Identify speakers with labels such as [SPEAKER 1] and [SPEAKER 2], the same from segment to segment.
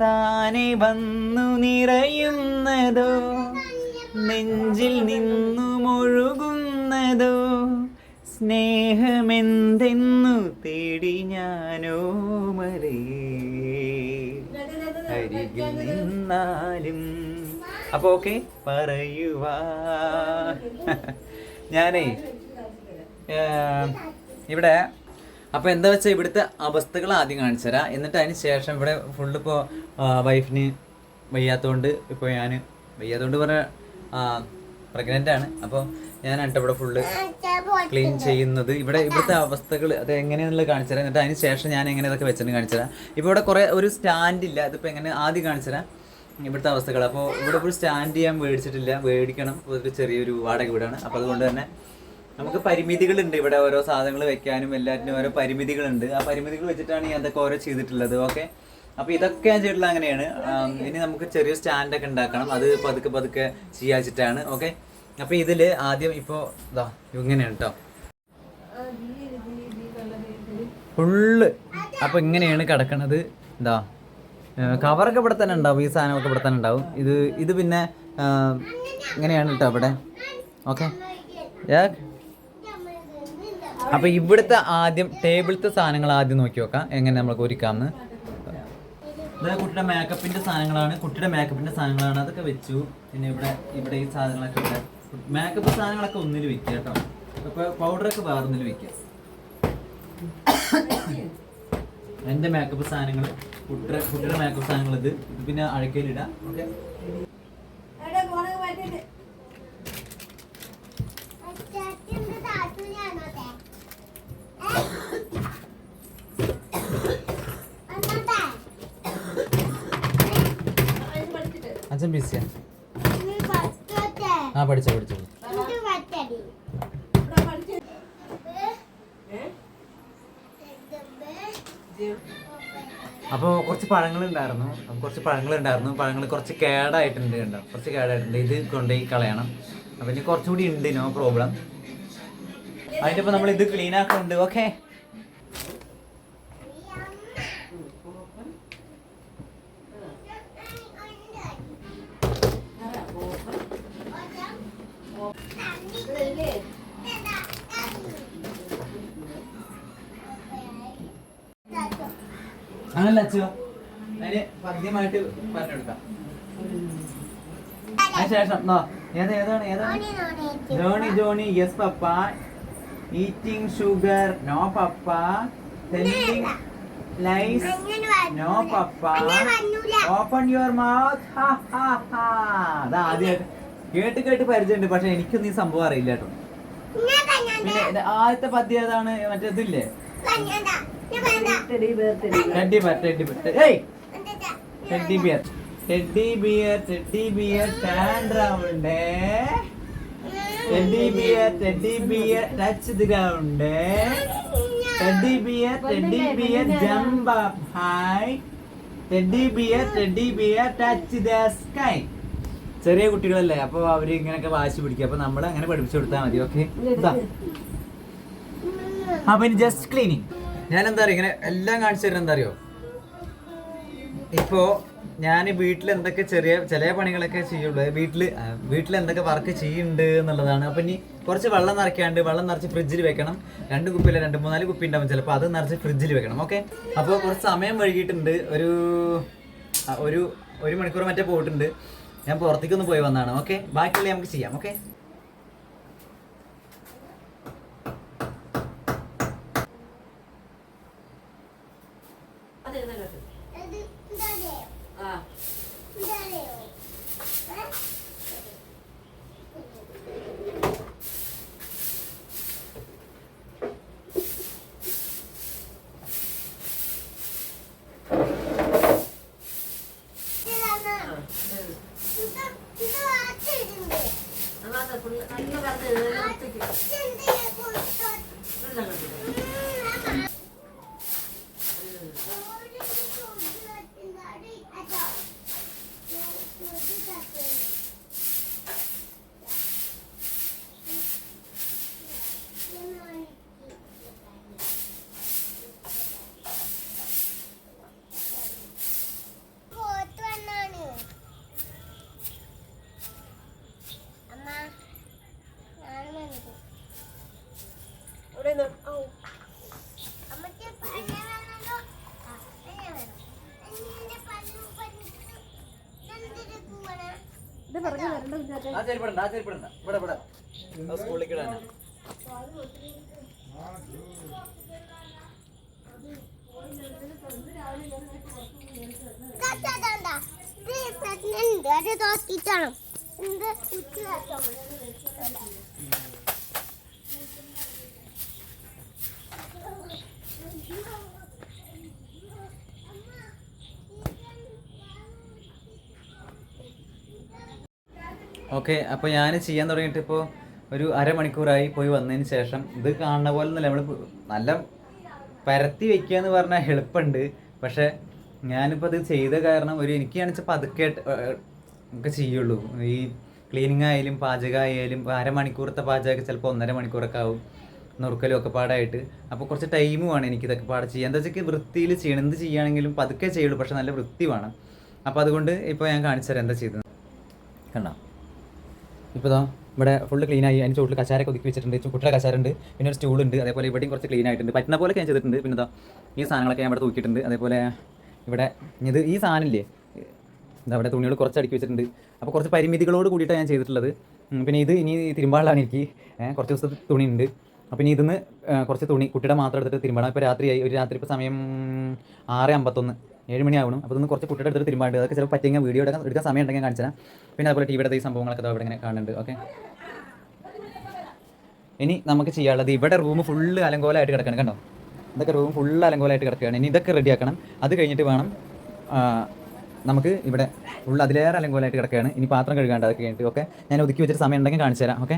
[SPEAKER 1] താനെ വന്നു നിറയുന്നതോ നെഞ്ചിൽ നിന്നുമൊഴുകുന്നതോ സ്നേഹമെന്തെന്നു തേടി ഞാനോ മരേ അരികിൽ നിന്നാലും. അപ്പൊ ഓക്കെ പറയുവാ. ഞാനേ ഇവിടെ അപ്പോൾ എന്താ വെച്ചാൽ ഇവിടുത്തെ അവസ്ഥകൾ ആദ്യം കാണിച്ചു തരാം. എന്നിട്ട് അതിന് ശേഷം ഇവിടെ ഫുള്ള് ഇപ്പോൾ വൈഫിന് വയ്യാത്തതുകൊണ്ട് ഇപ്പോൾ ഞാൻ വയ്യാത്തതുകൊണ്ട് പറഞ്ഞാൽ പ്രഗ്നൻ്റ് ആണ്. അപ്പോൾ ഞാനാണ് ഇവിടെ ഫുള്ള് ക്ലീൻ ചെയ്യുന്നത്. ഇവിടുത്തെ അവസ്ഥകൾ അത് എങ്ങനെയാണെന്നുള്ളത് കാണിച്ചു തരാം. എന്നിട്ട് അതിന് ശേഷം ഞാൻ എങ്ങനെ ഇതൊക്കെ വെച്ചിട്ട് കാണിച്ചു തരാം. ഇപ്പോൾ ഇവിടെ കുറേ ഒരു സ്റ്റാൻഡില്ല. ഇതിപ്പോൾ എങ്ങനെ ആദ്യം കാണിച്ചു തരാം ഇവിടുത്തെ അവസ്ഥകൾ. അപ്പോൾ ഇവിടെ ഒരു സ്റ്റാൻഡ് ഞാൻ മേടിച്ചിട്ടില്ല, മേടിക്കണം. ഒരു ചെറിയൊരു വാടക വീടാണ്. അപ്പോൾ അതുകൊണ്ട് തന്നെ നമുക്ക് പരിമിതികളുണ്ട്. ഇവിടെ ഓരോ സാധനങ്ങൾ വെക്കാനും എല്ലാറ്റിനും ഓരോ പരിമിതികളുണ്ട്. ആ പരിമിതികൾ വെച്ചിട്ടാണ് ഞാൻ അതൊക്കെ ഓരോ ചെയ്തിട്ടുള്ളത്. ഓക്കെ, അപ്പോൾ ഇതൊക്കെ ഞാൻ ചെയ്തിട്ടുള്ള അങ്ങനെയാണ്. ഇനി നമുക്ക് ചെറിയ സ്റ്റാൻഡൊക്കെ ഉണ്ടാക്കണം. അത് പതുക്കെ പതുക്കെ ചെയ്യാച്ചിട്ടാണ്. ഓക്കെ, അപ്പോൾ ഇതിൽ ആദ്യം ഇപ്പോൾ ഇതാ ഇങ്ങനെയാണ് കേട്ടോ ഫുള്ള്. അപ്പോൾ ഇങ്ങനെയാണ് കിടക്കണത്. ഇതാ കവറൊക്കെ ഇവിടെ തന്നെ ഉണ്ടാവും, ഈ സാധനമൊക്കെ ഇവിടെ തന്നെ ഉണ്ടാവും. ഇത് പിന്നെ ഇങ്ങനെയാണ് കേട്ടോ ഇവിടെ. ഓക്കെ, അപ്പോൾ ഇവിടുത്തെ ആദ്യം ടേബിളത്തെ സാധനങ്ങൾ ആദ്യം നോക്കി നോക്കാം എങ്ങനെ നമ്മൾക്ക് ഒരുക്കാമെന്ന്. ഇത് കുട്ടിയുടെ മേക്കപ്പിൻ്റെ സാധനങ്ങളാണ്, അതൊക്കെ വെച്ചു. പിന്നെ ഇവിടെ ഈ സാധനങ്ങളൊക്കെ ഇവിടെ മേക്കപ്പ് സാധനങ്ങളൊക്കെ ഒന്നിൽ വെക്കുക കേട്ടോ. അപ്പോൾ പൗഡറൊക്കെ വേറൊന്നിൽ വെക്കുക. എൻ്റെ മേക്കപ്പ് സാധനങ്ങൾ, കുട്ടിയുടെ മേക്കപ്പ് സാധനങ്ങൾ ഇത് പിന്നെ അഴക്കയിലിടാം. ഓക്കെ, അച്ഛൻ ബിസിയാ. പഠിച്ചോ. അപ്പോൾ കുറച്ച് പഴങ്ങളുണ്ടായിരുന്നു. പഴങ്ങൾ കുറച്ച് കേടായിട്ടുണ്ട് കണ്ടോ, ഇത് കൊണ്ടുപോയി കളയണം. അപ്പം ഇനി കുറച്ചുകൂടി ഉണ്ട്, നോ പ്രോബ്ലം. അതിൻ്റെ ഇപ്പോൾ നമ്മൾ ഇത് ക്ലീൻ ആക്കുന്നുണ്ട്. ഓക്കെ, അങ്ങനല്ല അച്ഛോ, അതിന് പദ്യമായിട്ട് പറഞ്ഞെടുക്കാം. അതിനുശേഷം ഏതാണ് Johnny yes papa, eating sugar no papa, telling lies no papa, open your mouth. അതാദ്യമായിട്ട് കേട്ട് പരിചയമുണ്ട്, പക്ഷെ എനിക്കൊന്നും ഈ സംഭവം അറിയില്ല കേട്ടോ. പിന്നെ ആദ്യത്തെ പദ്യം ഏതാണ്? മറ്റേതില്ലേ, teddy bear stand round, teddy bear touch the ground, teddy bear jump up high, teddy bear touch the sky. ചെറിയ കുട്ടികളല്ലേ, അപ്പോൾ അവർ ഇങ്ങനെയൊക്കെ വാശി പിടിക്കുക. അപ്പോൾ നമ്മൾ അങ്ങനെ പഠിപ്പിച്ചു കൊടുത്താൽ മതി. ഓക്കെ, അപ്പം ഇനി ജസ്റ്റ് ക്ലീനിങ്. ഞാൻ എന്താ പറയുക, ഇങ്ങനെ എല്ലാം കാണിച്ചു തരുന്നത് എന്താ അറിയോ, ഇപ്പോൾ ഞാൻ വീട്ടിൽ എന്തൊക്കെ ചില പണികളൊക്കെ ചെയ്യുള്ളൂ, വീട്ടിൽ എന്തൊക്കെ വർക്ക് ചെയ്യുന്നുണ്ട് എന്നുള്ളതാണ്. അപ്പം ഇനി കുറച്ച് വെള്ളം നിറച്ച് ഫ്രിഡ്ജിൽ വെക്കണം. 2 കുപ്പിയില്ല 2-3-4 കുപ്പി ഉണ്ടാവും ചിലപ്പോൾ, അത് നിറച്ച് ഫ്രിഡ്ജിൽ വെക്കണം. ഓക്കെ, അപ്പോൾ കുറച്ച് സമയം വൈകിട്ടുണ്ട്. ഒരു മണിക്കൂർ മറ്റേ പോയിട്ടുണ്ട്. ഞാൻ പുറത്തേക്കൊന്ന് പോയി വന്നതാണ്. ഓക്കെ, ബാക്കിയുള്ള നമുക്ക് ചെയ്യാം. ഓക്കെ, സ്കൂളിലേക്ക് ഇടാനാ. ഓക്കെ, അപ്പോൾ ഞാൻ ചെയ്യാൻ തുടങ്ങിയിട്ട് ഇപ്പോൾ ഒരു അരമണിക്കൂറായി. പോയി വന്നതിന് ശേഷം ഇത് കാണുന്ന പോലെ ഒന്നുമില്ല, നമ്മൾ നല്ല പരത്തി വെക്കുക എന്ന് പറഞ്ഞാൽ എളുപ്പമുണ്ട്. പക്ഷേ ഞാനിപ്പോൾ അത് ചെയ്ത കാരണം എനിക്കാണെന്ന് വെച്ചാൽ പതുക്കെ ഒക്കെ ചെയ്യുള്ളൂ. ഈ ക്ലീനിങ് ആയാലും പാചകമായാലും അരമണിക്കൂറത്തെ പാചകമൊക്കെ ചിലപ്പോൾ 1.5 മണിക്കൂറൊക്കെ ആവും, നുറുക്കലും ഒക്കെ പാടായിട്ട്. അപ്പോൾ കുറച്ച് ടൈം വേണം എനിക്കിതൊക്കെ പാടെ ചെയ്യാൻ. എന്താ വെച്ചാൽ വൃത്തിയിൽ ചെയ്യണം, എന്ത് ചെയ്യുകയാണെങ്കിലും പതുക്കെ ചെയ്യുള്ളൂ, പക്ഷെ നല്ല വൃത്തി വേണം. അപ്പോൾ അതുകൊണ്ട് ഇപ്പോൾ ഞാൻ കാണിച്ചു തരാം എന്താ ചെയ്തത്. കണ്ടോ, ഇപ്പോൾ ഇതാ ഇവിടെ ഫുള്ള് ക്ലീനായി. അതിന് ചുവട്ടിൽ കച്ചാരൊക്കെ ഒതുക്കി വെച്ചിട്ടുണ്ട്, കുട്ടിയുടെ കച്ചാരുണ്ട്, പിന്നെ ഒരു സ്റ്റൂളുണ്ട്. അതേപോലെ ഇവിടെയും കുറച്ച് ക്ലീൻ ആയിട്ടുണ്ട്, പറ്റുന്ന പോലെ ഞാൻ ചെയ്തിട്ടുണ്ട്. പിന്നെ ഇതാ ഈ സാധനങ്ങളൊക്കെ ഞാൻ ഇവിടെ തൂക്കിയിട്ടുണ്ട്. അതേപോലെ ഇവിടെ ഈ സാധനമില്ലേ, എന്താ അവിടെ തുണികൾ കുറച്ച് അടുക്കി വെച്ചിട്ടുണ്ട്. അപ്പോൾ കുറച്ച് പരിമിതികളോട് കൂടിയിട്ടാണ് ഞാൻ ചെയ്തിട്ടുള്ളത്. പിന്നെ ഇനി തിരുമ്പാളാണ് എനിക്ക്, കുറച്ച് ദിവസത്തെ തുണി ഉണ്ട്. അപ്പോൾ ഇനി ഇതിന്ന് കുറച്ച് തുണി കുട്ടിയുടെ മാത്രം എടുത്തിട്ട് തിരുമ്പണം. ഇപ്പോൾ രാത്രിയായി, രാത്രി ഇപ്പോൾ സമയം 6:51, 7 മണിയാവണം. അപ്പോൾ ഇതൊന്ന് കുറച്ച് കുട്ടിയുടെ എടുത്തിട്ട് തിരുമ്പാണ്ട്. അതൊക്കെ ചിലപ്പോൾ പറ്റിയെങ്കിൽ വീഡിയോ എടുക്കാൻ സമയം ഉണ്ടെങ്കിൽ കാണിച്ചാൽ. പിന്നെ അതുപോലെ ടിവിയുടെ ഈ സംഭവങ്ങളൊക്കെ അവിടെ ഇങ്ങനെ കാണുന്നുണ്ട്. ഓക്കെ, ഇനി നമുക്ക് ചെയ്യാനുള്ളത് ഇവിടെ റൂം ഫുള്ള് അലങ്കോലമായിട്ട് കിടക്കണം. കണ്ടോ, ഇതൊക്കെ റൂം ഫുള്ള് അലങ്കോലമായിട്ട് കിടക്കുകയാണ്. ഇനി ഇതൊക്കെ റെഡിയാക്കണം. അത് കഴിഞ്ഞിട്ട് വേണം നമുക്ക് ഇവിടെ ഫുള്ള് അതിലേറെ അലങ്കോലമായിട്ട് കിടക്കുകയാണ്. ഇനി പാത്രം കഴുകാണ്ട് അതൊക്കെ കഴിഞ്ഞിട്ട്. ഓക്കെ, ഞാൻ ഒതുക്കി വെച്ചിട്ട് സമയം ഉണ്ടെങ്കിൽ കാണിച്ചു തരാം. ഓക്കെ,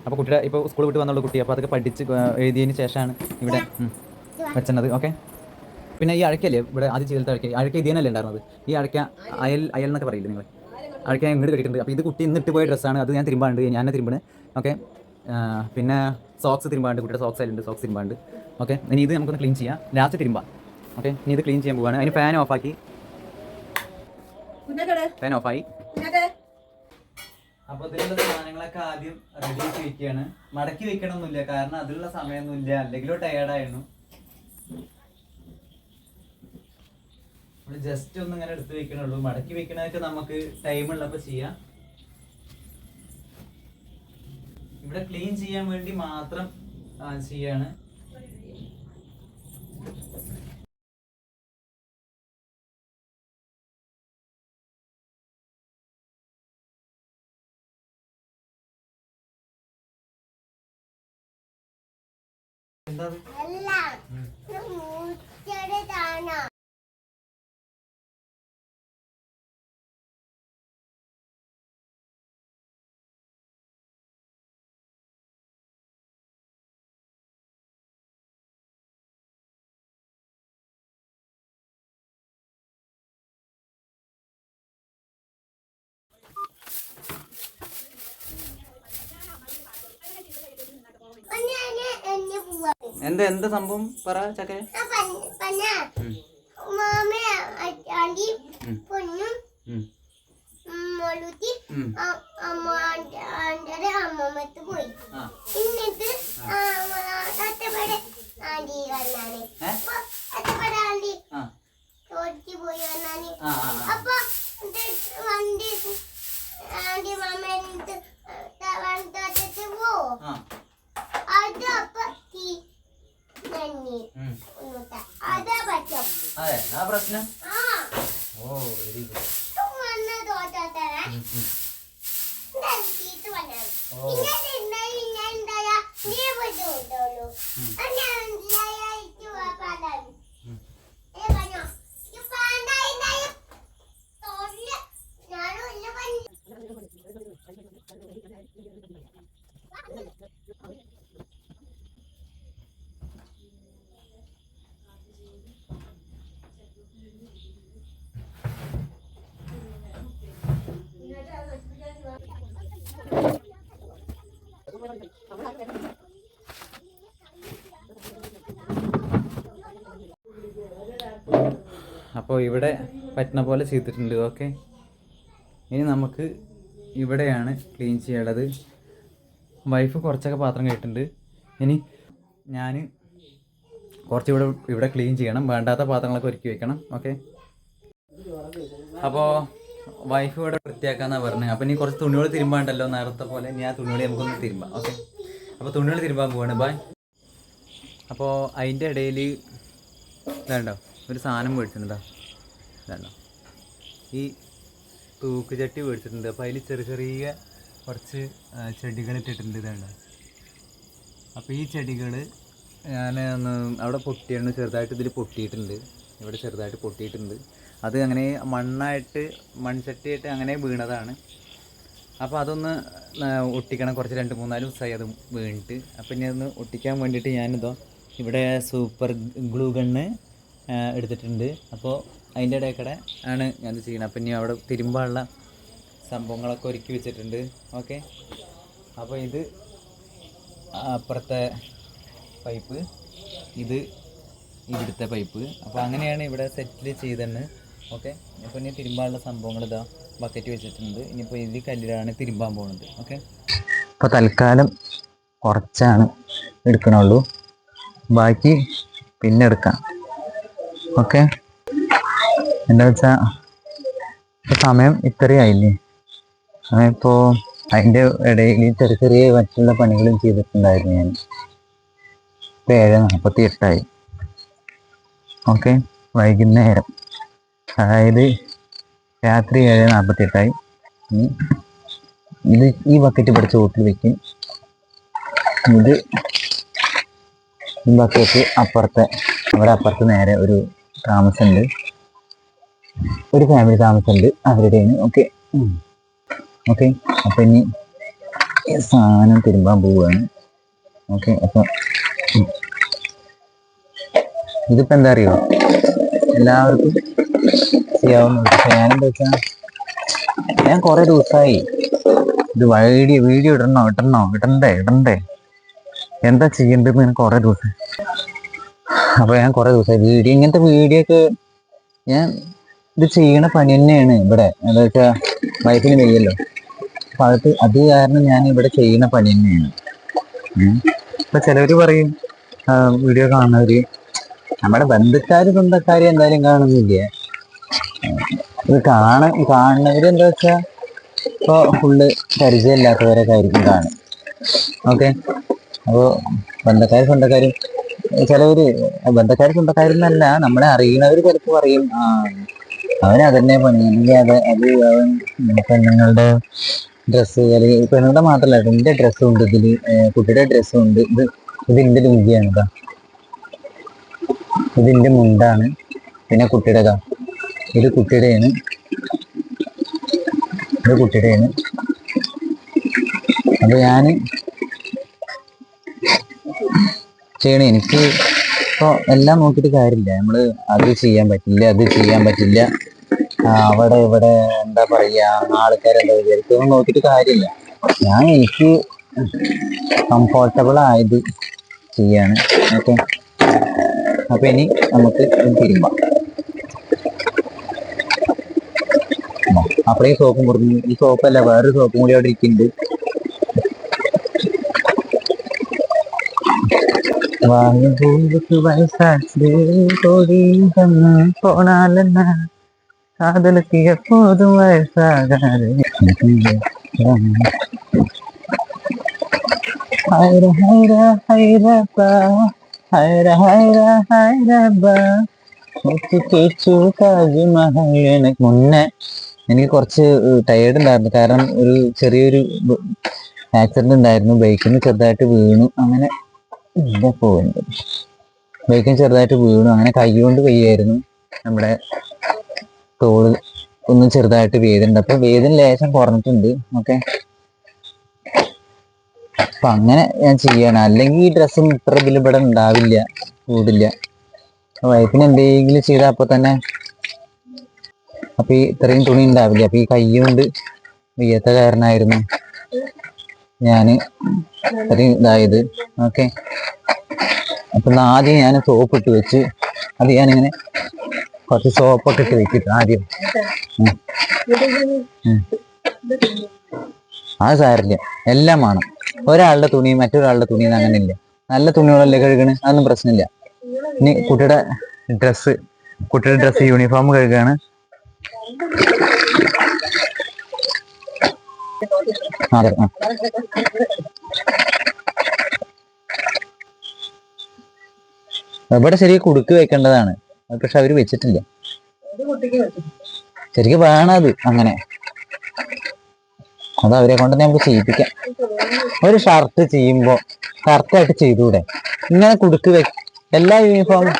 [SPEAKER 1] അപ്പോൾ കുട്ടിയുടെ ഇപ്പോൾ സ്കൂൾ വിട്ട് വന്നുള്ള കുട്ടി, അപ്പോൾ അതൊക്കെ പഠിച്ച് എഴുതിയതിന് ശേഷമാണ് ഇവിടെ വെച്ചത്. ഓക്കെ, പിന്നെ ഈ അഴക്കല്ലേ ഇവിടെ ആദ്യം ചെയ്തിട്ട് അഴക്ക ഇതിനല്ലേ ഉണ്ടായിരുന്നത്. ഈ അഴക്ക അയൽ എന്നൊക്കെ പറയില്ലേ നിങ്ങൾ, അഴക്ക ഇങ്ങോട്ട് കെട്ടിയിട്ടുണ്ട്. അപ്പോൾ ഇത് കുട്ടി ഇന്നിട്ട് പോയ ഡ്രസ്സാണ്, അത് ഞാൻ തിരുമ്പാണ്ട്, ഞാൻ തിരുമ്പണ്. ഓക്കെ, പിന്നെ സോക്സ് തിരുമ്പാണ്ട്, കുട്ടിയുടെ സോക്സ് അതിലുണ്ട്, സോക്സ് തിരുമ്പാണ്ട്. ഓക്കെ, ഇനി ഇത് നമുക്കൊന്ന് ക്ലീൻ ചെയ്യാം, ലാസ്റ്റ് തിരുമ്പാം. ഓക്കെ, ഇനി ഇത് ക്ലീൻ ചെയ്യാൻ പോവാണ്. അതിന് ഫാൻ ഓഫാക്കി, ഫാൻ ഓഫായി. അപ്പോൾ ഇതിലുള്ള സാധനങ്ങളൊക്കെ ആദ്യം റെഡിയാക്കി വെക്കുകയാണ്. മടക്കി വെക്കണമെന്നില്ല, കാരണം അതിലുള്ള സമയമൊന്നുമില്ല, അല്ലെങ്കിലോ ടയേർഡായിരുന്നു. ജസ്റ്റ് ഒന്ന് ഇങ്ങനെ എടുത്ത് വെക്കണുള്ളൂ. മടക്കി വെക്കണതൊക്കെ നമുക്ക് ടൈമുള്ളപ്പോൾ ചെയ്യാം. ഇവിടെ ക്ലീൻ ചെയ്യാൻ വേണ്ടി മാത്രം ചെയ്യാണ്. എന്താ എന്താ സംഭവം പറ ചക്കര.
[SPEAKER 2] അമ്മമ്മത്ത് പോയി. എന്നിട്ട് ചോദിച്ചു പോയി വന്നാല് അപ്പൊ വണ്ടി മാമത്ത് പോ. അത് അപ്പൊ അതാ പറ്റും.
[SPEAKER 1] അതെ, ആ പ്രശ്നം. ഓ, വെരി ഗുഡ്. അപ്പോൾ ഇവിടെ പറ്റുന്ന പോലെ ചെയ്തിട്ടുണ്ട്. ഓക്കെ, ഇനി നമുക്ക് ഇവിടെയാണ് ക്ലീൻ ചെയ്യേണ്ടത്. വൈഫ് കുറച്ചൊക്കെ പാത്രം കഴിയിട്ടുണ്ട്. ഇനി ഞാൻ കുറച്ച് ഇവിടെ ക്ലീൻ ചെയ്യണം, വേണ്ടാത്ത പാത്രങ്ങളൊക്കെ ഒരുക്കി വെക്കണം. ഓക്കെ, അപ്പോൾ വൈഫ് ഇവിടെ വൃത്തിയാക്കാന്നാണ് പറഞ്ഞത്. അപ്പോൾ ഇനി കുറച്ച് തുണികൾ തിരുമ്പാണ്ടല്ലോ നേരത്തെ പോലെ. ഇനി ആ തുണികൾ നമുക്കൊന്ന് തിരുമ്പാം. ഓക്കെ, അപ്പോൾ തുണികൾ തിരുമ്പാൻ പോവാണ്. ബൈ. അപ്പോൾ അതിൻ്റെ ഇടയിൽ ഇതാണ്ടോ ഒരു സാധനം മേടിച്ചിട്ടുണ്ടോ, ഇതാണ്ടോ ഈ തൂക്കുചട്ടി മേടിച്ചിട്ടുണ്ട്. അപ്പോൾ അതിൽ ചെറിയ ചെറിയ കുറച്ച് ചെടികൾ ഇട്ടിട്ടുണ്ട്. ഇതാണ്ടോ. അപ്പോൾ ഈ ചെടികൾ ഞാൻ ഒന്ന് അവിടെ പൊട്ടിയാണ്, ചെറുതായിട്ട് ഇതിൽ പൊട്ടിയിട്ടുണ്ട്, ഇവിടെ ചെറുതായിട്ട് പൊട്ടിയിട്ടുണ്ട്. അത് അങ്ങനെ മണ്ണായിട്ട് മൺചട്ടിയായിട്ട് അങ്ങനെ വീണതാണ്. അപ്പോൾ അതൊന്ന് ഒട്ടിക്കണം. കുറച്ച് 2-3-4 ദിവസമായി അത് വീണിട്ട്. അപ്പോൾ ഇനി അതൊന്ന് ഒട്ടിക്കാൻ വേണ്ടിയിട്ട് ഞാനിതോ ഇവിടെ സൂപ്പർ ഗ്ലൂ ഗണ്ണ് എടുത്തിട്ടുണ്ട്. അപ്പോൾ അതിൻ്റെ ഇടയ്ക്കിടെ ആണ് ഞാൻ ചെയ്യണം. അപ്പോൾ ഇനി അവിടെ തിരുമ്പാനുള്ള സംഭവങ്ങളൊക്കെ ഒരുക്കി വെച്ചിട്ടുണ്ട്. ഓക്കെ, അപ്പോൾ ഇത് അപ്പുറത്തെ പൈപ്പ്, ഇത് ഇവിടുത്തെ പൈപ്പ്. അപ്പോൾ അങ്ങനെയാണ് ഇവിടെ സെറ്റിൽ ചെയ്തതെന്ന്. ഓക്കെ, അപ്പോൾ ഇനി തിരുമ്പാനുള്ള സംഭവങ്ങൾ ഇതാ ബക്കറ്റ് വെച്ചിട്ടുണ്ട്. ഇനിയിപ്പോൾ ഇത് കല്ലിലാണ് തിരുമ്പാൻ പോകുന്നത്. ഓക്കെ, അപ്പോൾ തൽക്കാലം കുറച്ചാണ് എടുക്കണുള്ളൂ, ബാക്കി പിന്നെ എടുക്കാം. ഓക്കെ, എന്താ വെച്ചാൽ സമയം ഇത്രയായില്ലേ. ഇപ്പോൾ അതിൻ്റെ ഇടയിൽ ചെറിയ ചെറിയ മറ്റുള്ള പണികളും ചെയ്തിട്ടുണ്ടായിരുന്നു ഞാൻ. ഇപ്പോൾ 7:48 ഓക്കെ, വൈകുന്നേരം, അതായത് രാത്രി 7:48. ഇത് ഈ ബക്കറ്റ് ഇവിടെ ചോട്ടിൽ വെക്കും. ഇത് ഈ ബക്കറ്റ് അപ്പുറത്തെ, അവിടെ അപ്പുറത്ത് നേരെ ഒരു താമസമുണ്ട്, ഒരു ഫാമിലി താമസമുണ്ട്, അവരുടെയാണ്. ഓക്കെ ഓക്കെ, അപ്പം ഇനി സാധനം തിരുമ്പാൻ പോവുകയാണ്. ഓക്കെ, അപ്പം ഇതിപ്പോൾ എന്താ അറിയോ, എല്ലാവർക്കും ചെയ്യാവുന്ന. പക്ഷെ ഞാനെന്താ വെച്ചാൽ ഞാൻ കുറേ ദിവസമായി ഇത് വീഡിയോ ഇടണ്ടേ എന്താ ചെയ്യേണ്ടതെന്ന് ഞാൻ കുറേ ദിവസം. അപ്പോൾ ഞാൻ കുറേ ദിവസമായി ഇങ്ങനത്തെ വീഡിയോ ഒക്കെ ഞാൻ ഇത് ചെയ്യണ പണി തന്നെയാണ് ഇവിടെ. എന്താ വെച്ചാൽ വൈഫിന് വയ്യല്ലോ, അപ്പം അത് കാരണം ഞാൻ ഇവിടെ ചെയ്യുന്ന പണി തന്നെയാണ്. ഇപ്പം ചിലവർ പറയും, വീഡിയോ കാണുന്നവർ നമ്മുടെ സ്വന്തക്കാർ എന്തായാലും കാണുന്നില്ല. ഇത് കാണുന്നവരെന്താ വെച്ചാൽ ഇപ്പോൾ ഫുള്ള് പരിചയമില്ലാത്തവരൊക്കെ ആയിരിക്കും കാണും. ഓക്കെ, അപ്പോൾ സ്വന്തക്കാരും ചിലവർ സ്വന്തക്കാരെന്നല്ല, നമ്മളെ അറിയുന്നവർ ചിലപ്പോൾ പറയും അവന് അതന്നെ പണി, അല്ലെങ്കിൽ അത് അവൻ പെണ്ണുങ്ങളുടെ ഡ്രസ്സ്, അല്ലെങ്കിൽ പെണ്ണുങ്ങളുടെ മാത്രമല്ല എൻ്റെ ഡ്രസ്സും ഉണ്ട് ഇതിൽ, കുട്ടിയുടെ ഡ്രസ്സും ഉണ്ട്. ഇതിൻ്റെ ലുങ്കിയാണ് കേട്ടോ, ഇതിൻ്റെ മുണ്ടാണ്. പിന്നെ കുട്ടിയുടേതാ, ഇത് കുട്ടിയുടെയാണ്. അപ്പോൾ ഞാൻ ചെയ്യണേ, എനിക്ക് ഇപ്പോൾ എല്ലാം നോക്കിയിട്ട് കാര്യമില്ല. നമ്മൾ അത് ചെയ്യാൻ പറ്റില്ല, അവിടെ ഇവിടെ എന്താ പറയുക, ആൾക്കാരെന്താ വിചാരിക്കും നോക്കിയിട്ട് കാര്യമില്ല. എനിക്ക് കംഫോർട്ടബിൾ ആയത് ചെയ്യാണ്. ഓക്കെ, അപ്പോൾ ഇനി നമുക്ക് തിരുമ്പാം. അപ്പഴേ സോപ്പും കൊടുക്കുന്നു. ഈ സോപ്പല്ല, വേറൊരു സോപ്പും കൂടി അവിടെ ഇരിക്കുന്നുണ്ട്. പോണാലെന്ന കാതലക്ക് എപ്പോഴും വയസ്സാകാതെ മുന്നേ എനിക്ക് കുറച്ച് ടയേർഡ് ഉണ്ടായിരുന്നു, കാരണം ഒരു ചെറിയൊരു ആക്സിഡന്റ് ഉണ്ടായിരുന്നു. ബൈക്കിന് ചെറുതായിട്ട് വീണു, അങ്ങനെ അങ്ങനെ കൈ കൊണ്ട് വയ്യായിരുന്നു. നമ്മുടെ തോള് ഒന്ന് ചെറുതായിട്ട് വേദന, അപ്പൊ വേദന ലേശം കുറഞ്ഞിട്ടുണ്ട്. ഓക്കെ, അപ്പൊ അങ്ങനെ ഞാൻ ചെയ്യാണ്. അല്ലെങ്കിൽ ഈ ഡ്രസ്സും ഇത്ര ഇതിൽ ഇവിടെ ഉണ്ടാവില്ല, കൂടില്ല. വൈഫിന് എന്തെങ്കിലും ചെയ്താൽ അപ്പൊ തന്നെ അപ്പൊ ഈ ഇത്രയും തുണി ഉണ്ടാവില്ല. അപ്പൊ ഈ കൈ കൊണ്ട് വയ്യാത്ത കാരണമായിരുന്നു ഞാന് ഇത്രയും ഇതായത്. ഓക്കെ, അപ്പൊ ആദ്യം ഞാൻ സോപ്പ് ഇട്ട് വെച്ച്, അത് ഞാനിങ്ങനെ കുറച്ച് സോപ്പൊക്കെ ഇട്ട് വെച്ചിട്ട് ആദ്യം. അത് സാരില്ല, എല്ലാം വേണം. ഒരാളുടെ തുണി മറ്റൊരാളുടെ തുണി അങ്ങനെ ഇല്ല, നല്ല തുണികളല്ലേ കഴുകണ്, അതൊന്നും പ്രശ്നമില്ല. ഇനി കുട്ടിയുടെ ഡ്രസ്സ് യൂണിഫോം കഴുകാണ്. അതെ, ഇവിടെ ശരിക്കും കുടുക്ക് വെക്കേണ്ടതാണ്, പക്ഷെ അവര് വെച്ചിട്ടില്ല. ശരിക്കും വേണം അത് അങ്ങനെ. അത് അവരെ കൊണ്ട് നമുക്ക് ചെയ്യിപ്പിക്കാം. ഒരു ഷർട്ട് ചെയ്യുമ്പോ കറക്റ്റായിട്ട് ചെയ്തൂടെ? ഇങ്ങനെ കുടുക്ക് എല്ലാ യൂണിഫോമും.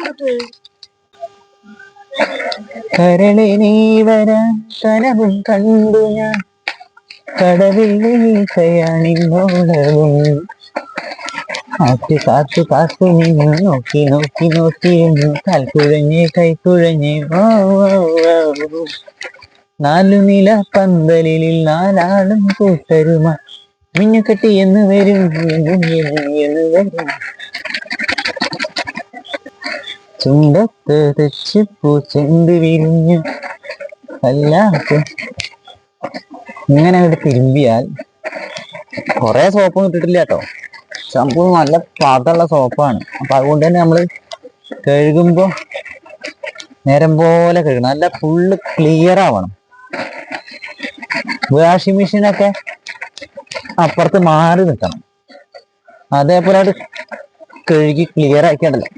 [SPEAKER 1] കരളെ നീ വരാൻ കനവും കണ്ടു ഞാൻ, കടവിൽ വീഴ്ചയാണിന്നോളവും, കാത്തു നിന്ന് നോക്കി നോക്കി നോക്കിയിരുന്നു, കാൽക്കുഴഞ്ഞ് കൈക്കുഴഞ്ഞ് നാലു നില പന്തലിൽ നാലാളും കൂട്ടരുമാ, മിന്നുകെട്ടി എന്ന് വരും എന്ന് വരും, ചുണ്ടത്ത് തെച്ചിപ്പൂ ചെന്ത് വിരിഞ്ഞു അല്ലാത്ത. ഇങ്ങനെ അങ്ങോട്ട് തിരുമ്പിയാൽ കൊറേ സോപ്പൊന്നും ഇട്ടിട്ടില്ല കേട്ടോ, സംഭവം നല്ല പാതമുള്ള സോപ്പാണ്. അപ്പൊ അതുകൊണ്ട് തന്നെ നമ്മള് കഴുകുമ്പോ നേരം പോലെ കഴുകണം, നല്ല ഫുള്ള് ക്ലിയർ ആവണം. വാഷിംഗ് മെഷീനൊക്കെ അപ്പുറത്ത് മാറി നിൽക്കണം, അതേപോലെ അത് കഴുകി ക്ലിയർ ആക്കിയാണ്ടല്ലോ,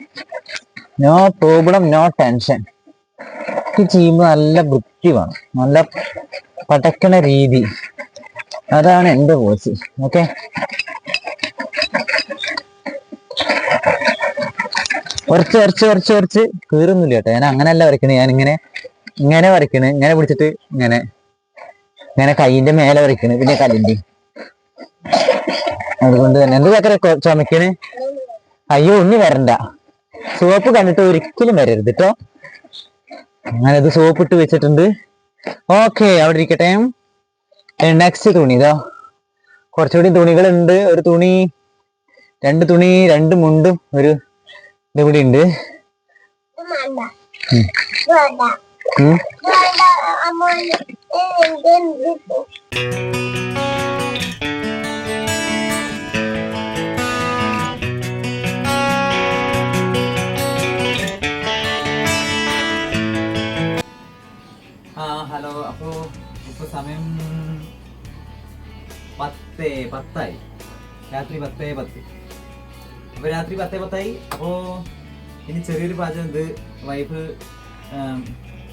[SPEAKER 1] നോ പ്രോബ്ലം നോ ടെൻഷൻ. ചെയ്യുമ്പോൾ നല്ല വൃത്തി വേണം, നല്ല പടക്കണ രീതി, അതാണ് എൻ്റെ കോഴ്സ്. ഓക്കെ, കുറച്ച് കീറുന്നില്ല കേട്ടോ. ഞാൻ അങ്ങനെയല്ല വരയ്ക്കണേ, ഞാൻ ഇങ്ങനെ വരയ്ക്കണ്, ഇങ്ങനെ പിടിച്ചിട്ട് ഇങ്ങനെ കൈയിന്റെ മേലെ വരയ്ക്കണ്, പിന്നെ കല്ലിന്റെ. അതുകൊണ്ട് തന്നെ എന്ത് ചക്കര ചുമക്കണ്? അയ്യോ, ഒന്നും വരണ്ട, സോപ്പ് കണ്ടിട്ട് ഒരിക്കലും വരരുത് കേട്ടോ. അങ്ങനെ ഇത് സോപ്പ് ഇട്ട് വെച്ചിട്ടുണ്ട്. ഓക്കെ, അവിടെ ഇരിക്കട്ടെ. നെക്സ്റ്റ് തുണി ഇതാ, കുറച്ചുകൂടി തുണികളുണ്ട്. ഒരു തുണി, രണ്ട് മുണ്ടും ഒരു ഇതുകൂടി ഉണ്ട്.
[SPEAKER 3] ഹലോ, ഇപ്പൊ സമയം 10:10 രാത്രി 10:10. അപ്പൊ രാത്രി 10:10. അപ്പോ ഇനി ചെറിയൊരു പാചകം, ഇത് വൈഫ്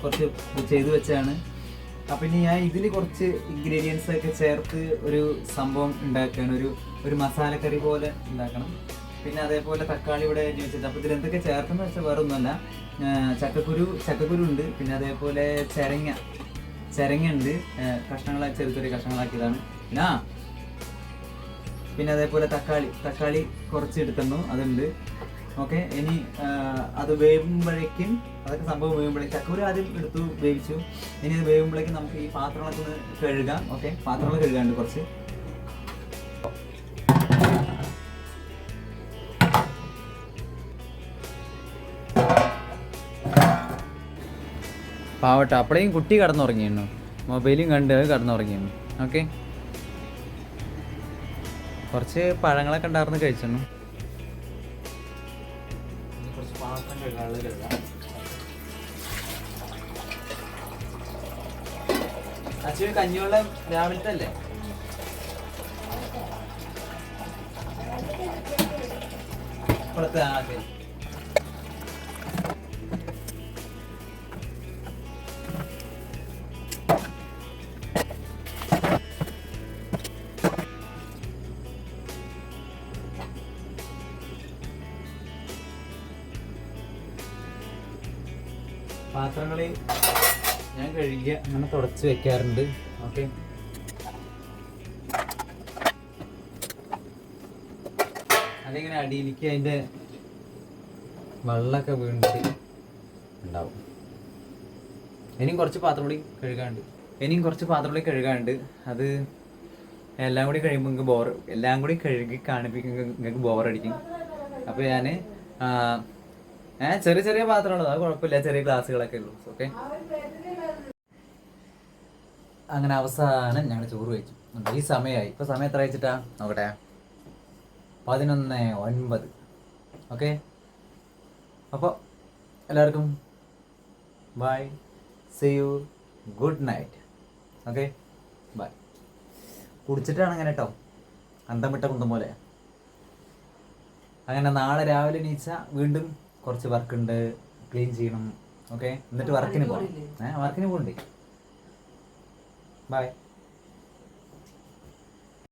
[SPEAKER 3] കുറച്ച് ചെയ്തു വെച്ചാണ്. അപ്പൊ ഇനി ഞാൻ ഇതിൽ കുറച്ച് ഇൻഗ്രീഡിയൻസ് ഒക്കെ ചേർത്ത് ഒരു സംഭവം ഉണ്ടാക്കുകയാണ്, ഒരു മസാലക്കറി പോലെ ഉണ്ടാക്കണം. പിന്നെ അതേപോലെ തക്കാളി ഇവിടെ അരിഞ്ഞ് വെച്ചത്. അപ്പൊ ഇതിൽ എന്തൊക്കെ ചേർക്കുന്നത് വെച്ചാൽ വേറെ ഒന്നുമല്ല, ചക്കക്കുരു ഉണ്ട്, പിന്നെ അതേപോലെ ചിരങ്ങ ഉണ്ട്, ചെറിയ കഷ്ണങ്ങളാക്കിയതാണ്. പിന്നെ അതേപോലെ തക്കാളി കുറച്ച് എടുക്കുന്നു, അതുണ്ട്. ഓക്കെ, ഇനി അത് വേവുമ്പോഴേക്കും, അതൊക്കെ സംഭവം വേവുമ്പോഴേക്കും, ചക്കക്കുരു ആദ്യം എടുത്തു വേവിച്ചു. ഇനി അത് വേവുമ്പോഴേക്കും നമുക്ക് ഈ പാത്രങ്ങളൊക്കെ ഒന്ന് കഴുകാം. ഓക്കെ, പാത്രങ്ങൾ കഴുകാണ്ട് കുറച്ച്.
[SPEAKER 1] പാവട്ടെ, അപ്പോഴേയും കുട്ടി കടന്നുറങ്ങിയിരുന്നു, മൊബൈലും കണ്ട് കടന്നുറങ്ങിയിരുന്നു. ഓക്കെ, കുറച്ച് പഴങ്ങളൊക്കെ ഉണ്ടായിരുന്നു, കഴിച്ചിരുന്നു.
[SPEAKER 3] കുറച്ച് പാത്രം കഴുകാനുള്ളത് കഴുകാം. അച്ഛന് കഞ്ഞിവെള്ളം രാവിലത്തെ അല്ലേ? ഇപ്പോഴത്തെ ആദ്യം പാത്രങ്ങൾ ഞാൻ കഴുകിയ അങ്ങനെ തുടച്ച് വെക്കാറുണ്ട്. ഓക്കെ, അതിങ്ങനെ അടിയിലേക്ക് അതിൻ്റെ വെള്ളമൊക്കെ വീണിട്ട് ഉണ്ടാവും. ഇനിയും കുറച്ച് പാത്രം കൂടി കഴുകാണ്ട്. അത് എല്ലാം കൂടി കഴിയുമ്പോൾ എല്ലാം കൂടി കഴുകി കാണിപ്പിക്കുമ്പോൾ നിങ്ങൾക്ക് ബോറടിക്കും. അപ്പോൾ ഞാൻ ചെറിയ പാത്രമുള്ളത്, അത് കുഴപ്പമില്ല, ചെറിയ ഗ്ലാസ്സുകളൊക്കെ ഉള്ളൂ. ഓക്കെ, അങ്ങനെ അവസാനം ഞങ്ങൾ ചോറ് കഴിച്ചു. ഈ സമയമായി. ഇപ്പോൾ സമയം എത്ര കഴിച്ചിട്ടാ നോക്കട്ടെ, 11:09.
[SPEAKER 1] ഓക്കെ, അപ്പോൾ എല്ലാവർക്കും bye, see you, good night. Okay, bye. കുടിച്ചിട്ടാണ് അങ്ങനെ കേട്ടോ, അന്തം വിട്ട കുന്തം പോലെ. അങ്ങനെ നാളെ രാവിലെ എണീച്ചാൽ വീണ്ടും കുറച്ച് വർക്കുണ്ട്, ക്ലീൻ ചെയ്യണം. ഓക്കെ, എന്നിട്ട് വർക്കിന് പോകണം. വർക്കിന് പോകണ്ടേ. ബൈ.